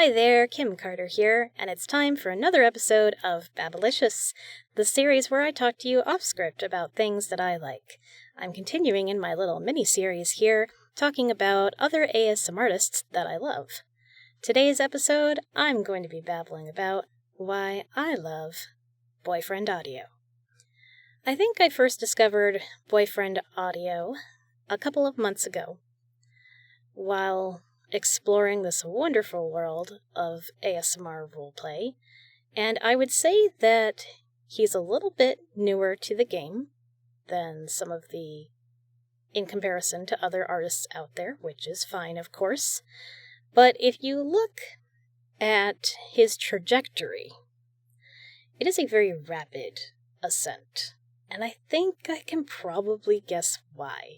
Hi there, Kim Carter here, and it's time for another episode of Babblicious, the series where I talk to you off-script about things that I like. I'm continuing in my little mini-series here, talking about other ASMR artists that I love. Today's episode, I'm going to be babbling about why I love BoyfriendAudio. I think I first discovered BoyfriendAudio a couple of months ago, while exploring this wonderful world of ASMR roleplay, and I would say that he's a little bit newer to the game than some of the, in comparison to other artists out there, which is fine, of course. But if you look at his trajectory, it is a very rapid ascent, and I think I can probably guess why.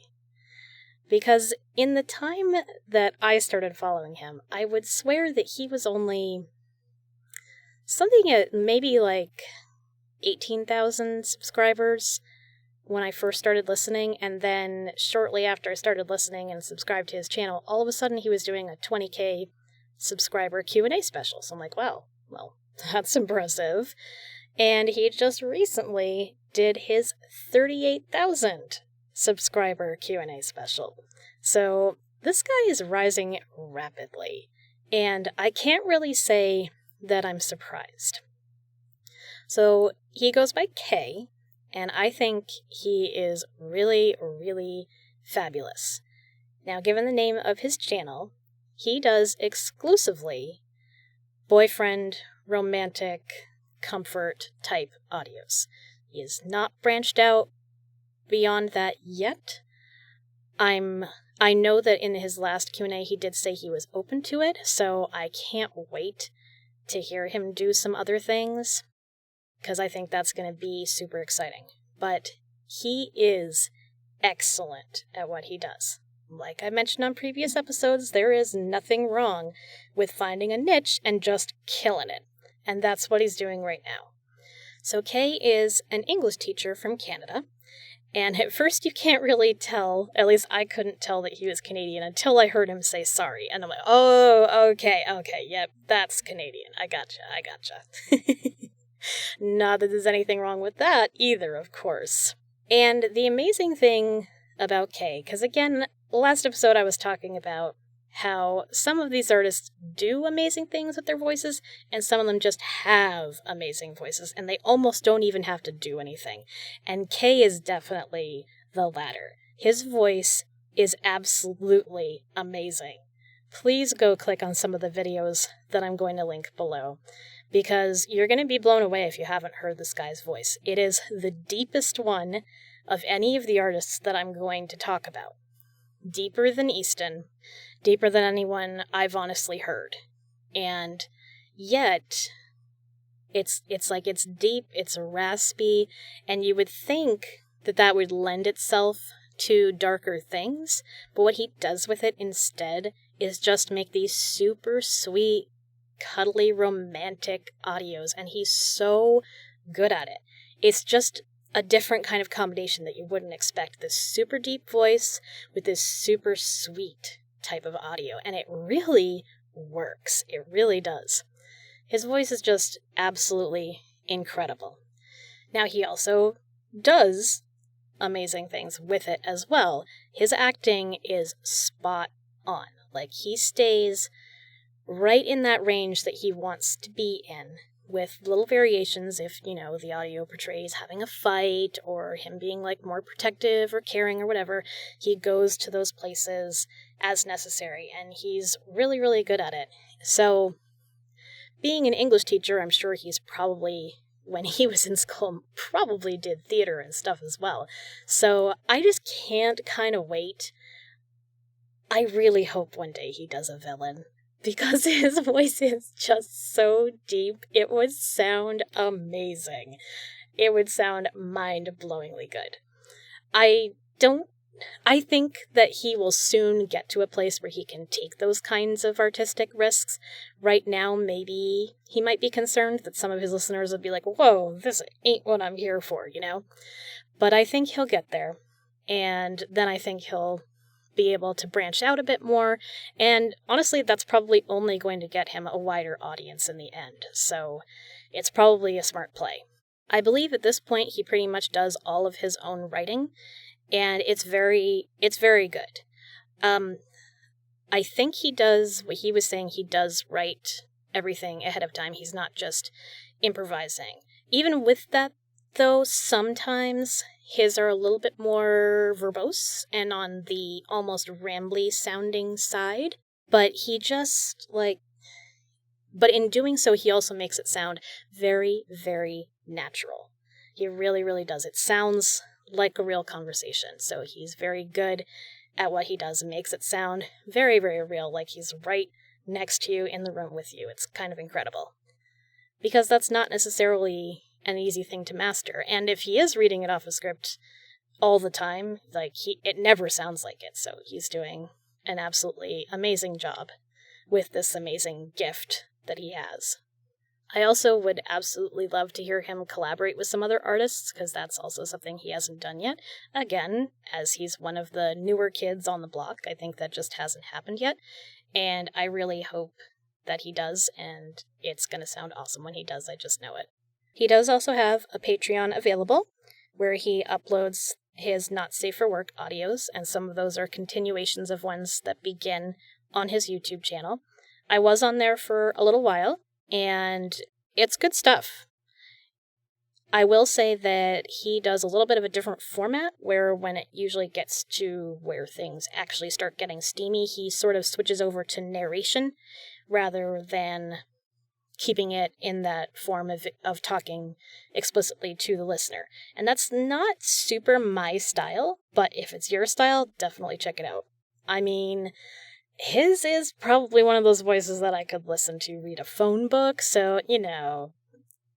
Because in the time that I started following him, I would swear that he was only something at maybe like 18,000 subscribers when I first started listening, and then shortly after I started listening and subscribed to his channel, all of a sudden he was doing a 20k subscriber Q&A special. So I'm like, wow, well, that's impressive. And he just recently did his 38,000 subscriber Q&A special. So this guy is rising rapidly, and I can't really say that I'm surprised. So he goes by K, and I think he is really, really fabulous. Now, given the name of his channel, he does exclusively boyfriend, romantic, comfort type audios. He is not branched out beyond that yet. I know that in his last Q&A he did say he was open to it, so I can't wait to hear him do some other things, because I think that's going to be super exciting. But he is excellent at what he does. Like I mentioned on previous episodes, there is nothing wrong with finding a niche and just killing it. And that's what he's doing right now. So Kay is an English teacher from Canada. And at first you can't really tell, at least I couldn't tell that he was Canadian until I heard him say sorry. And I'm like, oh, okay, yep, that's Canadian. I gotcha. Not that there's anything wrong with that either, of course. And the amazing thing about Kay, because again, last episode I was talking about how some of these artists do amazing things with their voices, and some of them just have amazing voices, and they almost don't even have to do anything. And Kay is definitely the latter. His voice is absolutely amazing. Please go click on some of the videos that I'm going to link below, because you're going to be blown away if you haven't heard this guy's voice. It is the deepest one of any of the artists that I'm going to talk about. Deeper than Easton, deeper than anyone I've honestly heard. And yet, it's deep, it's raspy, and you would think that that would lend itself to darker things, but what he does with it instead is just make these super sweet, cuddly, romantic audios, and he's so good at it. It's just a different kind of combination that you wouldn't expect. This super deep voice with this super sweet type of audio, and it really works. It really does. His voice is just absolutely incredible. Now, he also does amazing things with it as well. His acting is spot on. Like, he stays right in that range that he wants to be in, with little variations if, the audio portrays having a fight or him being like more protective or caring or whatever. He goes to those places as necessary, and he's really, really good at it. So being an English teacher, I'm sure he's probably, when he was in school, probably did theater and stuff as well. So I just can't kind of wait. I really hope one day he does a villain, because his voice is just so deep. It would sound amazing. It would sound mind-blowingly good. I think that he will soon get to a place where he can take those kinds of artistic risks. Right now, maybe he might be concerned that some of his listeners would be like, whoa, this ain't what I'm here for, But I think he'll get there. And then I think he'll be able to branch out a bit more, and honestly, that's probably only going to get him a wider audience in the end, so it's probably a smart play. I believe at this point he pretty much does all of his own writing, and it's very good. I think he does what he was saying. He does write everything ahead of time. He's not just improvising. Even with that, though, sometimes his are a little bit more verbose and on the almost rambly sounding side, but but in doing so, he also makes it sound very, very natural. He really, really does. It sounds like a real conversation, so he's very good at what he does and makes it sound very, very real, like he's right next to you in the room with you. It's kind of incredible. Because that's not necessarily an easy thing to master, and if he is reading it off a script all the time, it never sounds like it, so he's doing an absolutely amazing job with this amazing gift that he has. I also would absolutely love to hear him collaborate with some other artists, because that's also something he hasn't done yet. Again, as he's one of the newer kids on the block, I think that just hasn't happened yet, and I really hope that he does, and it's going to sound awesome when he does, I just know it. He does also have a Patreon available, where he uploads his Not Safe for Work audios, and some of those are continuations of ones that begin on his YouTube channel. I was on there for a little while, and it's good stuff. I will say that he does a little bit of a different format, where when it usually gets to where things actually start getting steamy, he sort of switches over to narration, rather than keeping it in that form of talking explicitly to the listener. And that's not super my style, but if it's your style, definitely check it out. I mean, his is probably one of those voices that I could listen to read a phone book, so,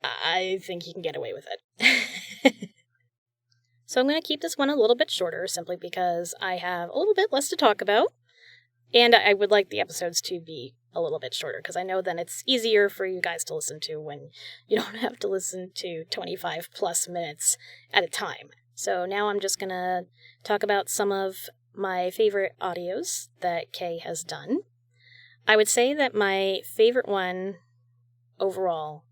I think he can get away with it. So I'm going to keep this one a little bit shorter, simply because I have a little bit less to talk about, and I would like the episodes to be a little bit shorter, because I know then it's easier for you guys to listen to when you don't have to listen to 25 plus minutes at a time. So now I'm just going to talk about some of my favorite audios that Kay has done. I would say that my favorite one overall,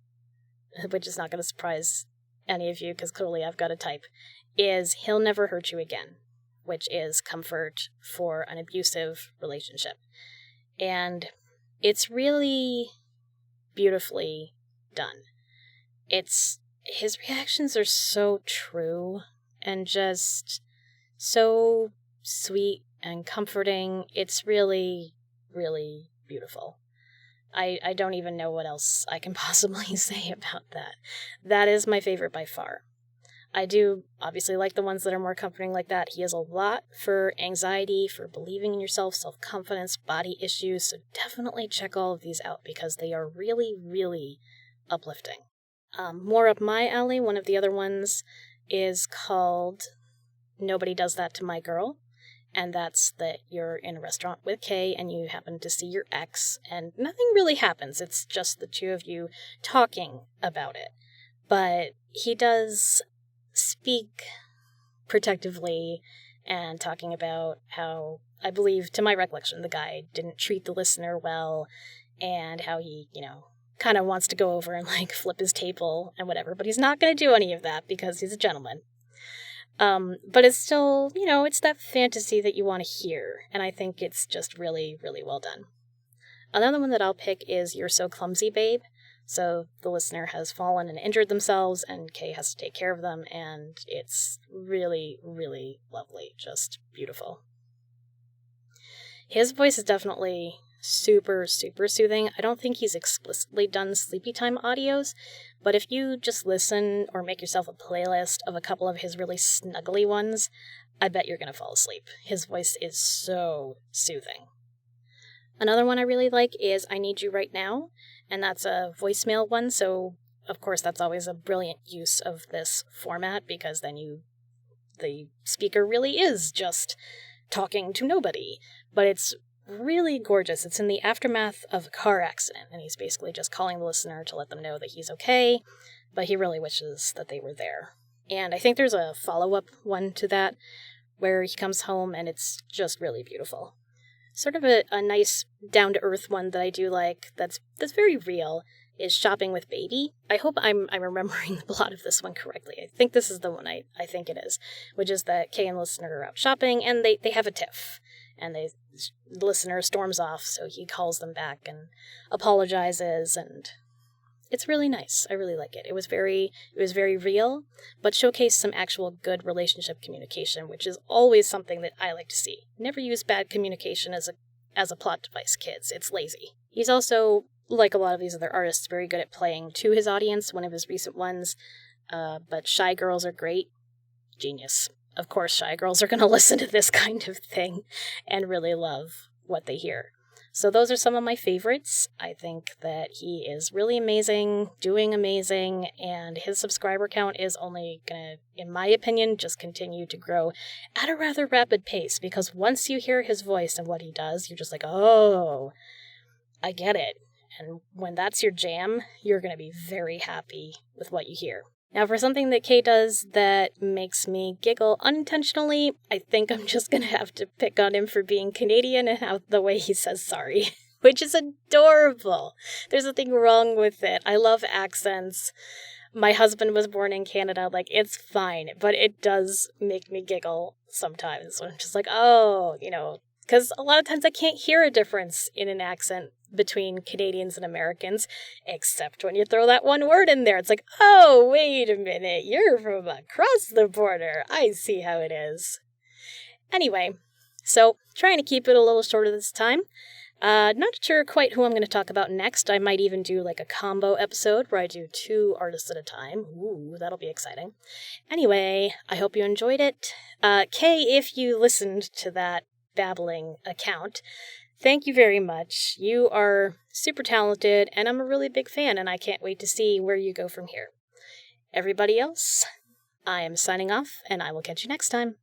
which is not going to surprise any of you because clearly I've got a type, is He'll Never Hurt You Again, which is comfort for an abusive relationship. And it's really beautifully done. His reactions are so true and just so sweet and comforting. It's really, really beautiful. I don't even know what else I can possibly say about that. That is my favorite by far. I do obviously like the ones that are more comforting like that. He has a lot for anxiety, for believing in yourself, self-confidence, body issues, so definitely check all of these out because they are really, really uplifting. More up my alley, one of the other ones is called Nobody Does That to My Girl, and that's that you're in a restaurant with Kay and you happen to see your ex, and nothing really happens. It's just the two of you talking about it. But he does speak protectively and talking about how, I believe, to my recollection, the guy didn't treat the listener well, and how he, kind of wants to go over and, flip his table and whatever, but he's not going to do any of that because he's a gentleman. But it's still, it's that fantasy that you want to hear, and I think it's just really, really well done. Another one that I'll pick is You're So Clumsy, Babe. So the listener has fallen and injured themselves, and Kay has to take care of them, and it's really, really lovely. Just beautiful. His voice is definitely super, super soothing. I don't think he's explicitly done sleepy time audios, but if you just listen or make yourself a playlist of a couple of his really snuggly ones, I bet you're going to fall asleep. His voice is so soothing. Another one I really like is I Need You Right Now, and that's a voicemail one, so of course that's always a brilliant use of this format, because then the speaker really is just talking to nobody. But it's really gorgeous. It's in the aftermath of a car accident, and he's basically just calling the listener to let them know that he's okay, but he really wishes that they were there. And I think there's a follow-up one to that, where he comes home and it's just really beautiful. Sort of a nice down-to-earth one that I do like that's very real is Shopping with Baby. I hope I'm remembering the plot of this one correctly. I think this is the one I think it is, which is that Kay and Listener are out shopping and they have a tiff. And the Listener storms off, so he calls them back and apologizes, and it's really nice. I really like it. It was very real, but showcased some actual good relationship communication, which is always something that I like to see. Never use bad communication as a plot device, kids. It's lazy. He's also, like a lot of these other artists, very good at playing to his audience. One of his recent ones, but Shy Girls Are Great. Genius. Of course, shy girls are going to listen to this kind of thing and really love what they hear. So those are some of my favorites. I think that he is really amazing, doing amazing, and his subscriber count is only going to, in my opinion, just continue to grow at a rather rapid pace, because once you hear his voice and what he does, you're just like, oh, I get it. And when that's your jam, you're going to be very happy with what you hear. Now, for something that Kay does that makes me giggle unintentionally, I think I'm just going to have to pick on him for being Canadian and how the way he says sorry, which is adorable. There's nothing wrong with it. I love accents. My husband was born in Canada. Like, it's fine, but it does make me giggle sometimes. I'm just like, oh, because a lot of times I can't hear a difference in an accent between Canadians and Americans, except when you throw that one word in there. It's like, oh, wait a minute, you're from across the border. I see how it is. Anyway, so trying to keep it a little shorter this time. Not sure quite who I'm going to talk about next. I might even do like a combo episode where I do 2 artists at a time. Ooh, that'll be exciting. Anyway, I hope you enjoyed it. Kay, if you listened to that babbling account, thank you very much. You are super talented, and I'm a really big fan, and I can't wait to see where you go from here. Everybody else, I am signing off, and I will catch you next time.